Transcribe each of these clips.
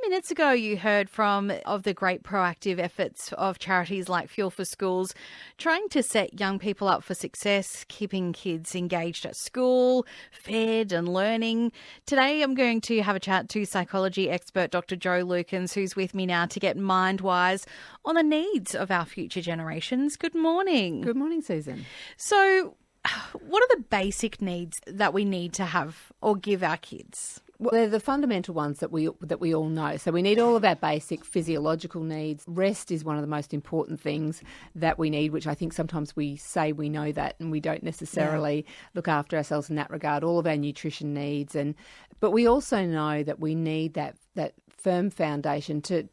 minutes ago, you heard of the great proactive efforts of charities like Fuel for Schools, trying to set young people up for success, keeping kids engaged at school, fed and learning. Today, I'm going to have a chat to psychology expert Dr. Jo Lukens, who's with me now to get mind-wise on the needs of our future generations. Good morning. Good morning, Susan. So, what are the basic needs that we need to have or give our kids? Well, they're the fundamental ones that we all know. So we need all of our basic physiological needs. Rest is one of the most important things that we need, which I think sometimes we say we know that and we don't necessarily look after ourselves in that regard. All of our nutrition needs, but we also know that we need that firm foundation to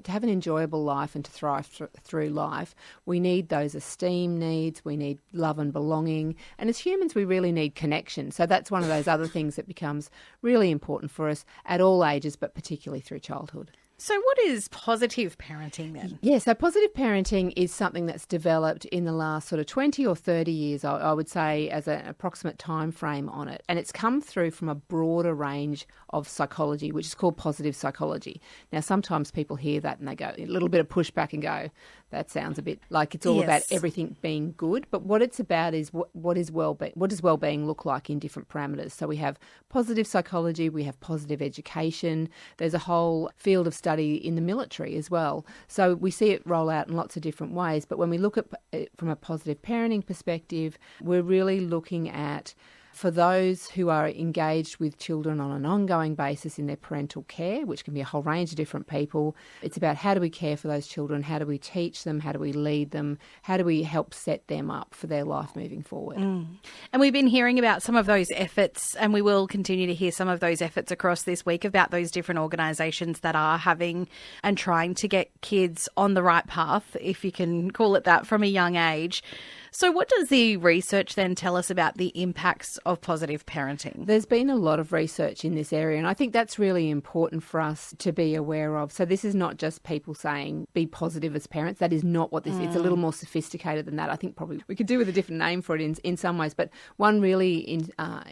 have an enjoyable life and to thrive through life. We need those esteem needs. We need love and belonging. And as humans, we really need connection. So that's one of those other things that becomes really important for us at all ages, but particularly through childhood. So what is positive parenting then? Yeah, so positive parenting is something that's developed in the last sort of 20 or 30 years, I would say, as an approximate time frame on it. And it's come through from a broader range of psychology, which is called positive psychology. Now, sometimes people hear that and they go, a little bit of pushback and go, that sounds a bit like it's all about everything being good. But what it's about is what does well-being look like in different parameters. So we have positive psychology, we have positive education. There's a whole field of study in the military as well. So we see it roll out in lots of different ways. But when we look at it from a positive parenting perspective, we're really looking at, for those who are engaged with children on an ongoing basis in their parental care, which can be a whole range of different people, it's about how do we care for those children, how do we teach them, how do we lead them, how do we help set them up for their life moving forward. And we've been hearing about some of those efforts, and we will continue to hear some of those efforts across this week about those different organisations that are having and trying to get kids on the right path, if you can call it that, from a young age. So what does the research then tell us about the impacts of positive parenting? There's been a lot of research in this area, and I think that's really important for us to be aware of. So this is not just people saying be positive as parents. That is not what this is. It's a little more sophisticated than that. I think probably we could do with a different name for it in some ways. But one really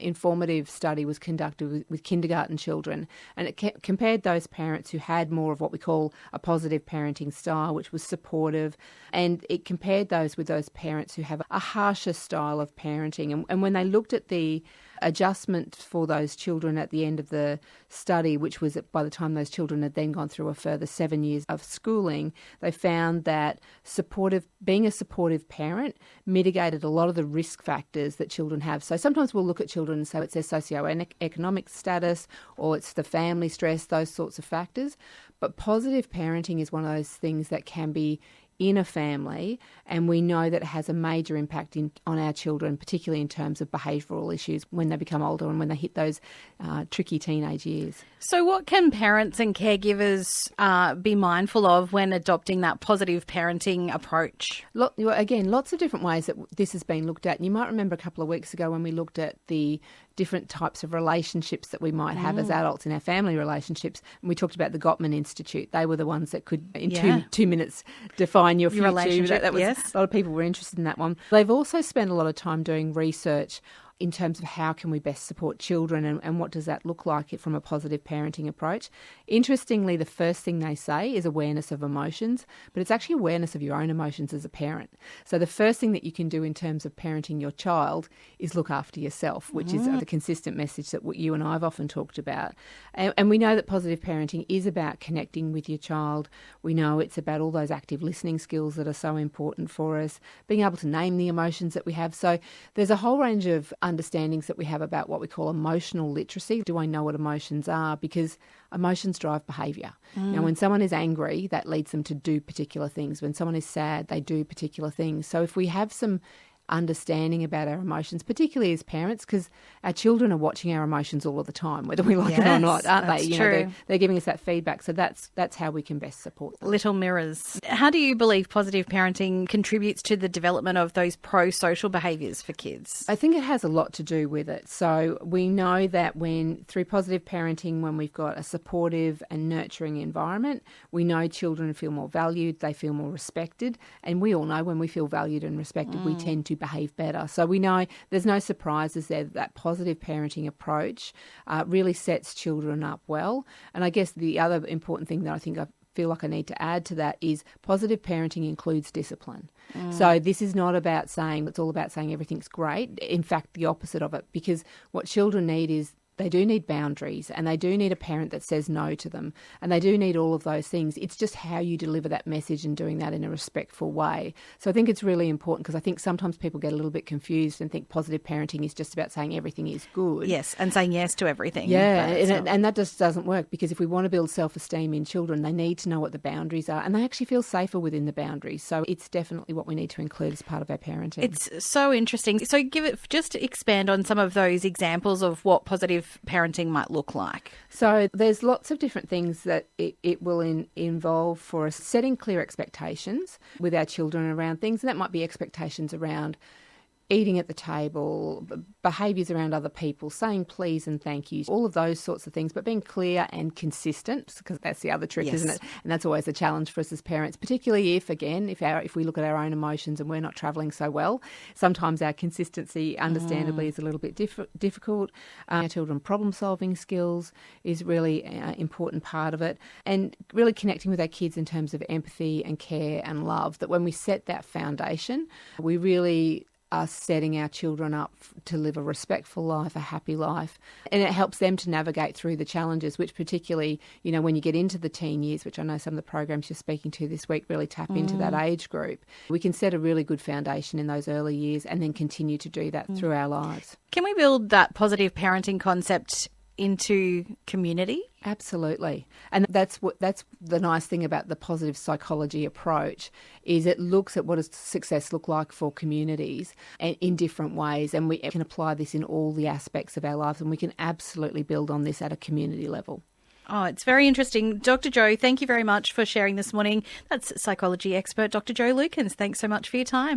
informative study was conducted with kindergarten children, and it compared those parents who had more of what we call a positive parenting style, which was supportive, and it compared those with those parents who have a harsher style of parenting. And when they looked at the adjustment for those children at the end of the study, which was by the time those children had then gone through a further 7 years of schooling, they found that being a supportive parent mitigated a lot of the risk factors that children have. So sometimes we'll look at children and say it's their socioeconomic status or it's the family stress, those sorts of factors. But positive parenting is one of those things that can be in a family, and we know that it has a major impact on our children, particularly in terms of behavioural issues when they become older and when they hit those tricky teenage years. So what can parents and caregivers be mindful of when adopting that positive parenting approach? Again, lots of different ways that this has been looked at. And you might remember a couple of weeks ago when we looked at the different types of relationships that we might have as adults in our family relationships. And we talked about the Gottman Institute. They were the ones that could, in two minutes, define your future. Relationship. A lot of people were interested in that one. They've also spent a lot of time doing research in terms of how can we best support children and what does that look like from a positive parenting approach. Interestingly, the first thing they say is awareness of emotions, but it's actually awareness of your own emotions as a parent. So the first thing that you can do in terms of parenting your child is look after yourself, which is the consistent message that you and I have often talked about. And we know that positive parenting is about connecting with your child. We know it's about all those active listening skills that are so important for us, being able to name the emotions that we have. So there's a whole range of understandings that we have about what we call emotional literacy. Do I know what emotions are? Because emotions drive behaviour. Now, when someone is angry, that leads them to do particular things. When someone is sad, they do particular things. So if we have some understanding about our emotions, particularly as parents, because our children are watching our emotions all of the time, whether we like it or not, aren't they? True. They're giving us that feedback. So that's how we can best support them. Little mirrors. How do you believe positive parenting contributes to the development of those pro-social behaviours for kids? I think it has a lot to do with it. So we know that through positive parenting, when we've got a supportive and nurturing environment, we know children feel more valued, they feel more respected. And we all know when we feel valued and respected, we tend to behave better. So we know there's no surprises there. That positive parenting approach really sets children up well. And I guess the other important thing that I think I feel like I need to add to that is positive parenting includes discipline. So this is not about saying, it's all about saying everything's great. In fact, the opposite of it, because what children need is they do need boundaries, and they do need a parent that says no to them, and they do need all of those things. It's just how you deliver that message and doing that in a respectful way. So I think it's really important, because I think sometimes people get a little bit confused and think positive parenting is just about saying everything is good. Yes, and saying yes to everything. Yeah, and that just doesn't work, because if we want to build self-esteem in children, they need to know what the boundaries are, and they actually feel safer within the boundaries. So it's definitely what we need to include as part of our parenting. It's so interesting. So just expand on some of those examples of what positive parenting might look like. So there's lots of different things that it will involve for us. Setting clear expectations with our children around things, and that might be expectations around eating at the table, behaviours around other people, saying please and thank yous, all of those sorts of things, but being clear and consistent, because that's the other trick, isn't it? And that's always a challenge for us as parents, particularly if we look at our own emotions and we're not travelling so well. Sometimes our consistency, understandably, is a little bit difficult. Our children problem-solving skills is really an important part of it, and really connecting with our kids in terms of empathy and care and love, that when we set that foundation, we really are setting our children up to live a respectful life, a happy life. And it helps them to navigate through the challenges, which particularly, when you get into the teen years, which I know some of the programs you're speaking to this week really tap into that age group, we can set a really good foundation in those early years and then continue to do that through our lives. Can we build that positive parenting concept into community? Absolutely. And that's the nice thing about the positive psychology approach, is it looks at what does success look like for communities and in different ways, and we can apply this in all the aspects of our lives, and we can absolutely build on this at a community level. Oh, it's very interesting. Dr. Jo, thank you very much for sharing this morning. That's psychology expert Dr. Jo Lukens. Thanks so much for your time.